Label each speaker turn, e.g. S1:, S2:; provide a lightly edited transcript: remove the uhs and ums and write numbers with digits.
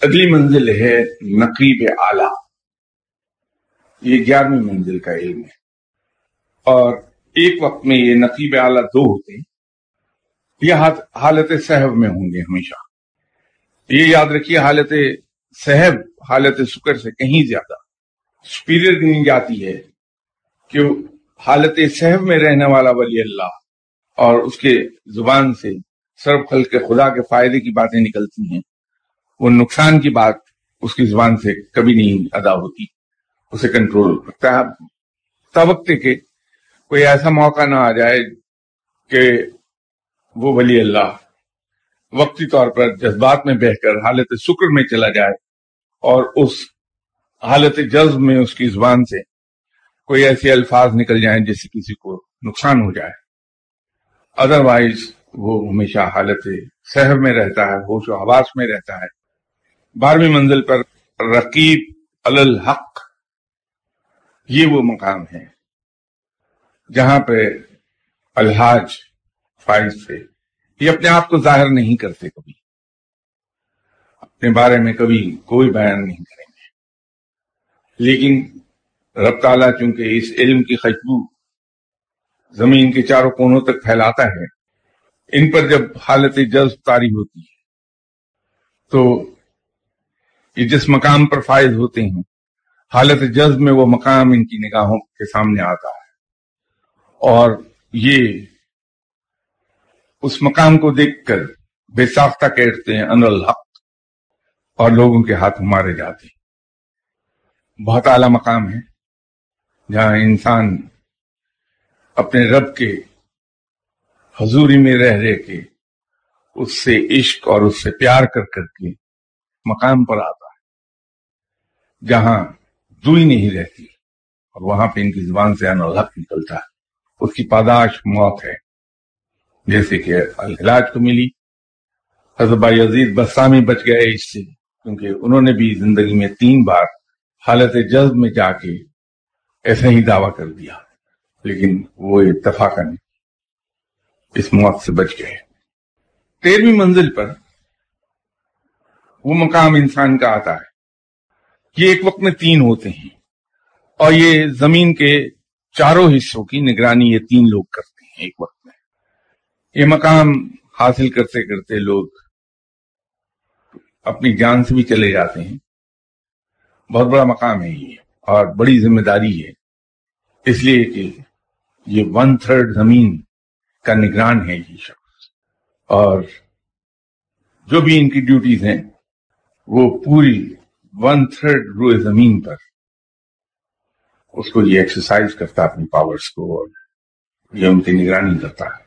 S1: اگلی منزل ہے نقیب اعلیٰ. یہ 11ویں منزل کا علم ہے، اور ایک وقت میں یہ نقیب اعلیٰ دو ہوتے ہیں. یہ حالت صحب میں ہوں گے ہمیشہ. یہ یاد رکھیے، حالت صحب حالت سکر سے کہیں زیادہ سپیریئر گنی جاتی ہے، کہ حالت صحب میں رہنے والا ولی اللہ اور اس کے زبان سے سرب خلق خدا کے فائدے کی باتیں نکلتی ہیں، وہ نقصان کی بات اس کی زبان سے کبھی نہیں ادا ہوتی، اسے کنٹرول رکھتا ہے. توقع کہ کوئی ایسا موقع نہ آ جائے کہ وہ ولی اللہ وقتی طور پر جذبات میں بہہ کر حالت سکر میں چلا جائے، اور اس حالت جذب میں اس کی زبان سے کوئی ایسے الفاظ نکل جائیں جس سے کسی کو نقصان ہو جائے. ادروائز وہ ہمیشہ حالت صحب میں رہتا ہے، ہوش و حواس میں رہتا ہے. 12ویں منزل پر رقیب علی الحق، یہ وہ مقام ہے جہاں پہ الحاج فائز سے یہ اپنے آپ کو ظاہر نہیں کرتے، کبھی اپنے بارے میں کبھی کوئی بیان نہیں کریں گے، لیکن رب تعالیٰ چونکہ اس علم کی خوشبو زمین کے چاروں کونوں تک پھیلاتا ہے، ان پر جب حالت جذب طاری ہوتی ہے تو یہ جس مقام پر فائز ہوتے ہیں، حالت جذب میں وہ مقام ان کی نگاہوں کے سامنے آتا ہے، اور یہ اس مقام کو دیکھ کر بے ساختہ کہتے ہیں ان الحق، اور لوگوں کے ہاتھ مارے جاتے ہیں. بہت اعلیٰ مقام ہے جہاں انسان اپنے رب کے حضوری میں رہ کے اس سے عشق اور اس سے پیار کر کر کے مقام پر آتا ہے جہاں دوئی نہیں رہتی، اور وہاں پہ ان کی زبان سے ان الحق نکلتا ہے. اس کی پاداش موت ہے، جیسے کہ الحلاج کو ملی. حضرت بھائی عزیز بسامی بچ گئے اس سے، کیونکہ انہوں نے بھی زندگی میں 3 بار حالت جذب میں جا کے ایسا ہی دعویٰ کر دیا، لیکن وہ اتفاقاً اس موت سے بچ گئے. 13ویں منزل پر وہ مقام انسان کا آتا ہے. یہ ایک وقت میں 3 ہوتے ہیں، اور یہ زمین کے چاروں حصوں کی نگرانی یہ 3 لوگ کرتے ہیں ایک وقت میں. یہ مقام حاصل کرتے کرتے لوگ اپنی جان سے بھی چلے جاتے ہیں. بہت بڑا مقام ہے یہ، اور بڑی ذمہ داری ہے، اس لیے کہ یہ 1/3 زمین کا نگران ہے یہ شخص، اور جو بھی ان کی ڈیوٹیز ہیں وہ پوری 1/3 روئے زمین پر اس کو یہ ایکسرسائز کرتا ہے اپنی پاورز کو، اور یہ ان کی نگرانی کرتا ہے.